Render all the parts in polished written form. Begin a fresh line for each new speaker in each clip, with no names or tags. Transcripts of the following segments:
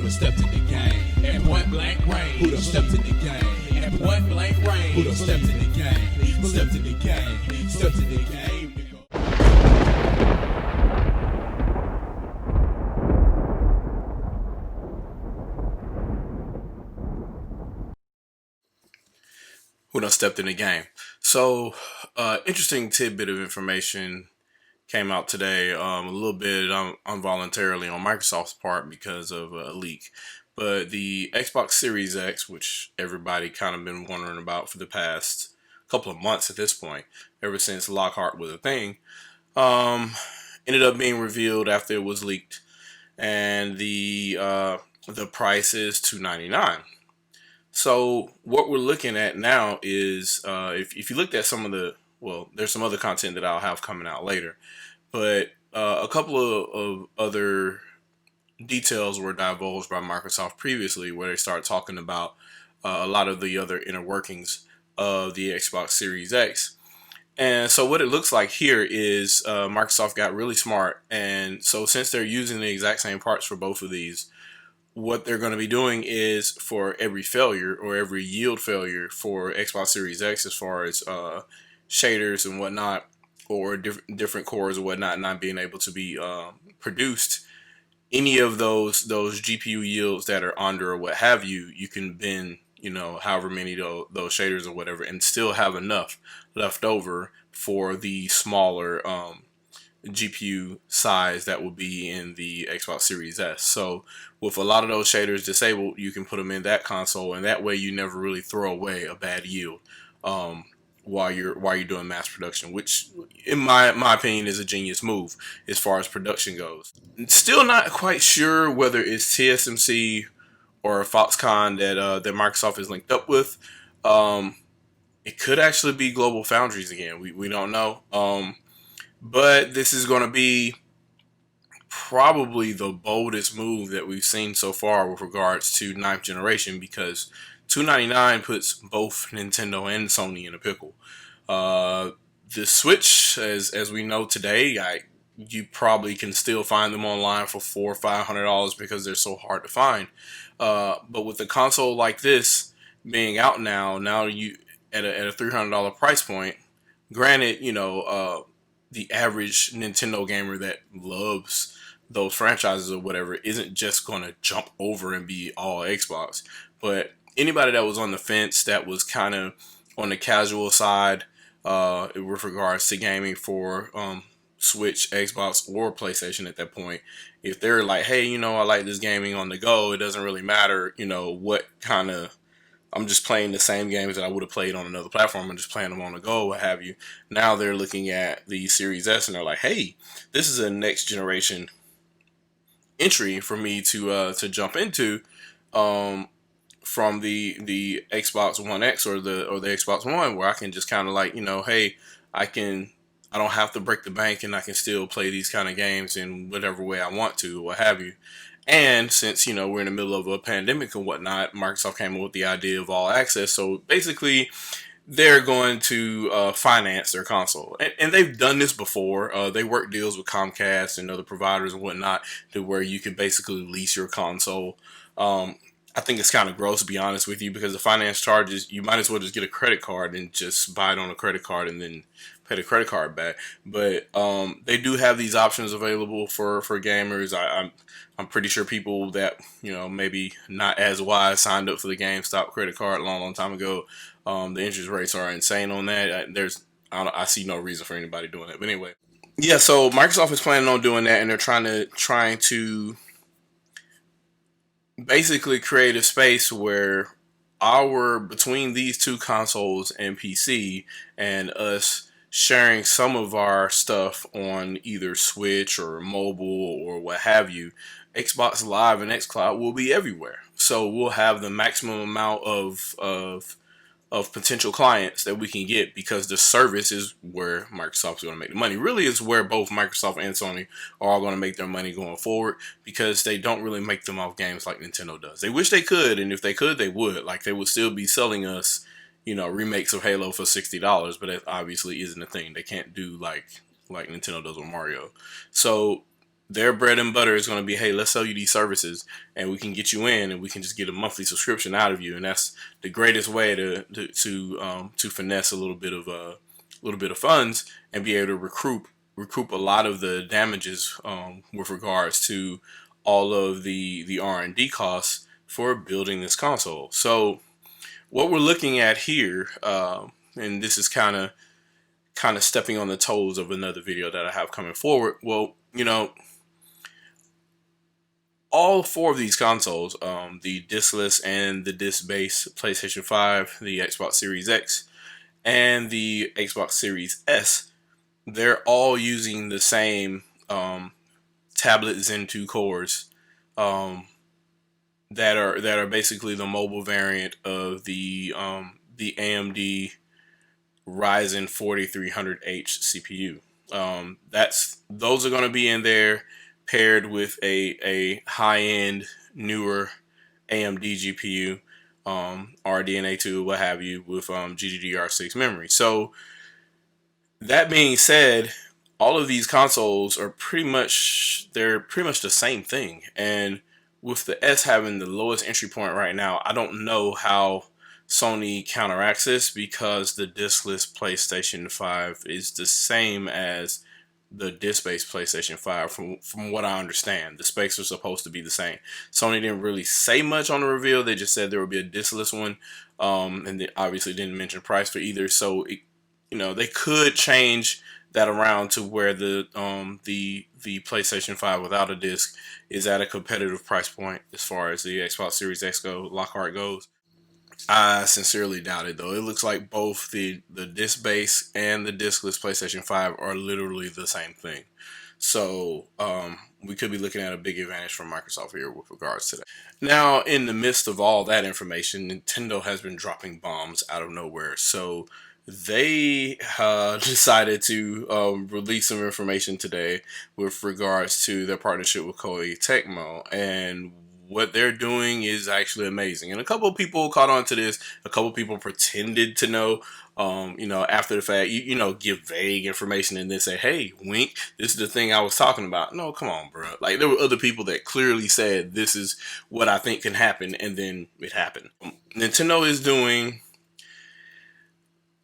done stepped in the game? At point blank range, who done stepped in the game? At point blank range, who done stepped in the game? Stepped in the game, stepped in the game.
Who done stepped in the game? So, interesting tidbit of information came out today, a little bit involuntarily on Microsoft's part because of a leak. But the Xbox Series X, which everybody kind of been wondering about for the past couple of months at this point, ever since Lockhart was a thing, ended up being revealed after it was leaked, and the price is $299. So what we're looking at now is, if you looked at some of the, well, there's some other content that I'll have coming out later, but a couple of other details were divulged by Microsoft previously, where they start talking about a lot of the other inner workings of the Xbox Series X. And so what it looks like here is Microsoft got really smart, and so since they're using the exact same parts for both of these, what they're going to be doing is for every failure or every yield failure for Xbox Series X, as far as shaders and whatnot, or different cores or whatnot not being able to be produced, any of those GPU yields that are under or what have you, you can bend, however many those shaders or whatever, and still have enough left over for the smaller GPU size that will be in the Xbox Series S. So with a lot of those shaders disabled, you can put them in that console, and that way you never really throw away a bad yield while you're doing mass production, which in my opinion is a genius move as far as production goes. Still not quite sure whether it's TSMC or Foxconn that Microsoft is linked up with. It could actually be Global Foundries again. We don't know. But this is going to be probably the boldest move that we've seen so far with regards to 9th generation, because $299 puts both Nintendo and Sony in a pickle. The Switch, as we know today, you probably can still find them online for $400 or $500 because they're so hard to find. But with a console like this being out now you at a $300 price point, granted, the average Nintendo gamer that loves those franchises or whatever isn't just going to jump over and be all Xbox. But anybody that was on the fence, that was kind of on the casual side with regards to gaming for Switch, Xbox, or PlayStation at that point, if they're like, hey, I like this gaming on the go, it doesn't really matter, what kind of, I'm just playing the same games that I would have played on another platform. I'm just playing them on the go, what have you. Now they're looking at the Series S and they're like, hey, this is a next generation entry for me to jump into from the Xbox One X or the Xbox One, where I can just kind of like, hey, I don't have to break the bank, and I can still play these kind of games in whatever way I want to, what have you. And since, we're in the middle of a pandemic and whatnot, Microsoft came up with the idea of all access. So basically, they're going to finance their console. And they've done this before. They work deals with Comcast and other providers and whatnot to where you can basically lease your console. I think it's kind of gross, to be honest with you, because the finance charges, you might as well just get a credit card and just buy it on a credit card and then pay the credit card back. But they do have these options available for gamers. I'm pretty sure people that, maybe not as wise signed up for the GameStop credit card a long time ago. The interest rates are insane on that. I see no reason for anybody doing that. But anyway, yeah. So Microsoft is planning on doing that, and they're trying to basically create a space where between these two consoles and PC, and us sharing some of our stuff on either Switch or mobile or what have you, Xbox Live and xCloud will be everywhere. So we'll have the maximum amount of potential clients that we can get, because the service is where Microsoft's going to make the money. Really is where both Microsoft and Sony are all going to make their money going forward, because they don't really make them off games like Nintendo does. They wish they could, and if they could, they would. Like, they would still be selling us, remakes of Halo for $60, but that obviously isn't a thing. They can't do like Nintendo does with Mario. So Their bread and butter is going to be, hey, let's sell you these services, and we can get you in, and we can just get a monthly subscription out of you, and that's the greatest way to finesse a little bit of funds and be able to recoup a lot of the damages with regards to all of the R&D costs for building this console. So what we're looking at here, and this is kind of stepping on the toes of another video that I have coming forward. Well, you know, all four of these consoles, the discless and the disc-based PlayStation 5, the Xbox Series X, and the Xbox Series S, they're all using the same tablet Zen 2 cores that are basically the mobile variant of the AMD Ryzen 4300H CPU. Those are going to be in there paired with a high-end newer AMD GPU, RDNA 2, what have you, with GDDR6 memory. So that being said, all of these consoles are pretty much the same thing. And with the S having the lowest entry point right now, I don't know how Sony counteracts this, because the discless PlayStation 5 is the same as the disc-based PlayStation 5 from what I understand. The specs are supposed to be the same. Sony didn't really say much on the reveal. They just said there would be a discless one, and they obviously didn't mention price for either. So they could change that around to where the PlayStation 5 without a disc is at a competitive price point as far as the Xbox Series X Lockhart goes. I sincerely doubt it, though. It looks like both the disc base and the discless PlayStation 5 are literally the same thing. So we could be looking at a big advantage from Microsoft here with regards to that. Now, in the midst of all that information, Nintendo has been dropping bombs out of nowhere. So they decided to release some information today with regards to their partnership with Koei Tecmo, and what they're doing is actually amazing. And a couple of people caught on to this. A couple of people pretended to know, after the fact, give vague information and then say, hey, wink, this is the thing I was talking about. No, come on, bro. Like, there were other people that clearly said, this is what I think can happen, and then it happened. Nintendo is doing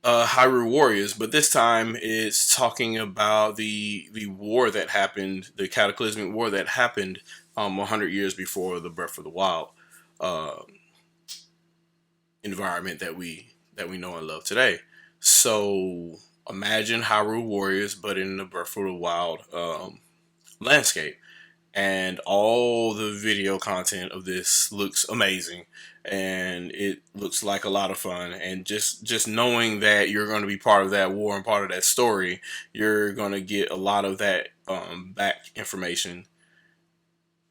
Hyrule Warriors, but this time it's talking about the war that happened, the cataclysmic war that happened 100 years before the Breath of the Wild environment that we know and love today. So imagine Hyrule Warriors, but in the Breath of the Wild landscape. And all the video content of this looks amazing, and it looks like a lot of fun. And just knowing that you're going to be part of that war and part of that story, you're going to get a lot of that back information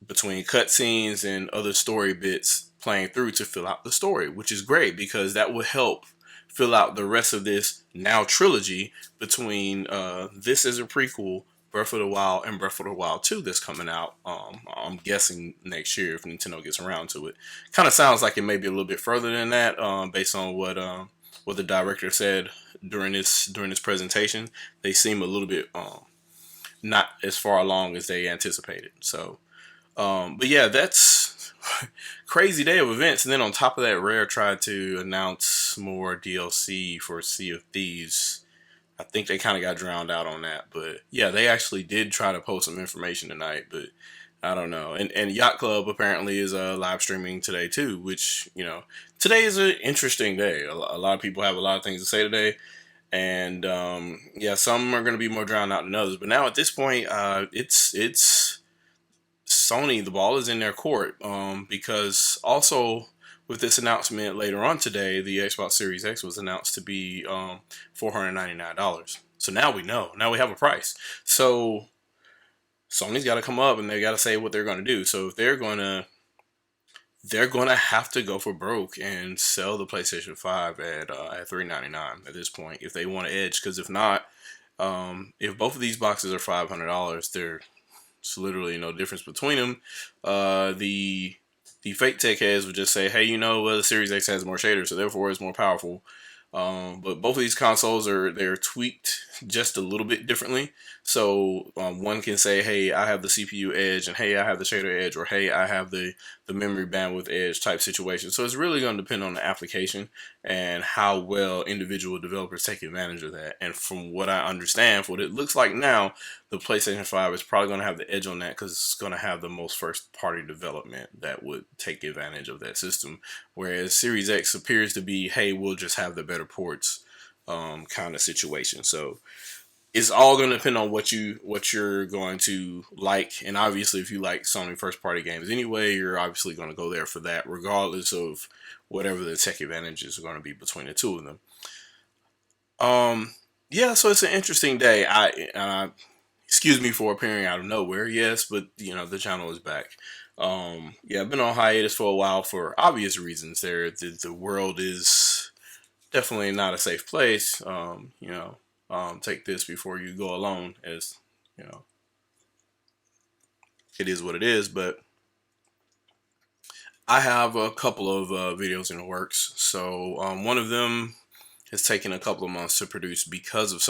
between cutscenes and other story bits playing through to fill out the story, which is great, because that will help fill out the rest of this now trilogy between this as a prequel, Breath of the Wild, and Breath of the Wild 2 that's coming out, I'm guessing next year if Nintendo gets around to it. Kind of sounds like it may be a little bit further than that, based on what the director said during this presentation. They seem a little bit not as far along as they anticipated. So, but yeah, that's crazy day of events. And then on top of that, Rare tried to announce more DLC for Sea of Thieves. I think they kind of got drowned out on that, but yeah, they actually did try to post some information tonight, but I don't know. And Yacht Club apparently is live streaming today too, which, today is an interesting day. A lot of people have a lot of things to say today, and yeah, some are going to be more drowned out than others. But now at this point, it's Sony. The ball is in their court, because also with this announcement later on today, the Xbox Series X was announced to be $499. So now we know. Now we have a price. So Sony's got to come up and they got to say what they're going to do. So if they're going to have to go for broke and sell the PlayStation 5 at $399 at this point if they want to edge. Because if not, if both of these boxes are $500, there's literally no difference between them. The fake tech heads would just say, hey, the Series X has more shaders, so therefore it's more powerful. But both of these consoles they're tweaked just a little bit differently. So one can say, hey, I have the CPU edge, and hey, I have the shader edge, or hey, I have the memory bandwidth edge type situation. So it's really going to depend on the application and how well individual developers take advantage of that. And from what I understand, for what it looks like now, the PlayStation 5 is probably going to have the edge on that because it's going to have the most first party development that would take advantage of that system. Whereas Series X appears to be, hey, we'll just have the better ports kind of situation. So it's all going to depend on what you're going to like, and obviously if you like Sony first party games anyway, you're obviously going to go there for that, regardless of whatever the tech advantages are going to be between the two of them. Yeah, so it's an interesting day. Excuse me for appearing out of nowhere, yes, but the channel is back. Yeah, I've been on hiatus for a while for obvious reasons. The world is definitely not a safe place. Take this before you go alone, as you know, it is what it is. But I have a couple of videos in the works. So one of them has taken a couple of months to produce because of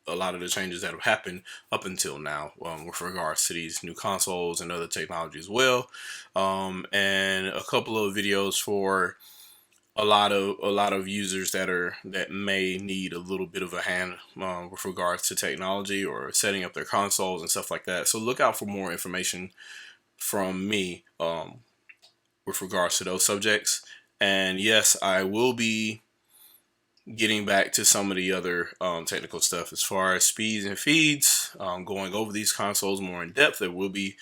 a lot of the changes that have happened up until now with regards to these new consoles and other technology as well. And a couple of videos for a lot of users that may need a little bit of a hand with regards to technology or setting up their consoles and stuff like that. So look out for more information from me with regards to those subjects. And yes, I will be getting back to some of the other technical stuff as far as speeds and feeds, going over these consoles more in depth. There will be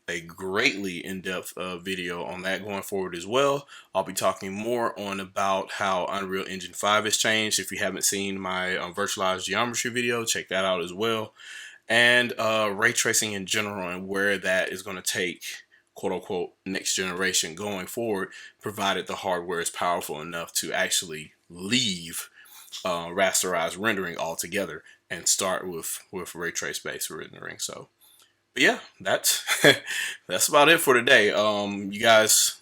a greatly in-depth video on that going forward as well. I'll be talking more on about how Unreal Engine 5 has changed. If you haven't seen my virtualized geometry video, check that out as well. And ray tracing in general and where that is going to take, quote unquote, next generation going forward, provided the hardware is powerful enough to actually leave rasterized rendering altogether and start with ray trace based rendering. So but yeah, that's that's about it for today. You guys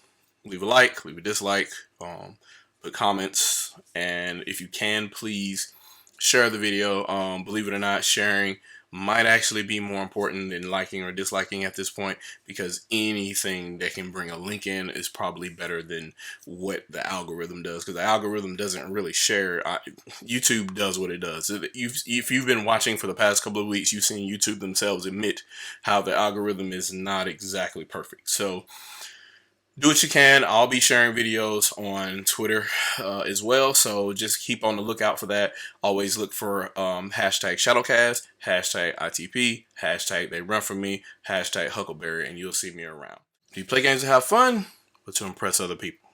leave a like, leave a dislike, put comments, and if you can, please share the video. Believe it or not, sharing might actually be more important than liking or disliking at this point, because anything that can bring a link in is probably better than what the algorithm does, because the algorithm doesn't really share. YouTube does what it does. If you've been watching for the past couple of weeks, you've seen YouTube themselves admit how the algorithm is not exactly perfect. So do what you can. I'll be sharing videos on Twitter as well, so just keep on the lookout for that. Always look for hashtag ShadowCasts, hashtag ITP, hashtag they run from me, hashtag Huckleberry, and you'll see me around. Do you play games to have fun, but to impress other people?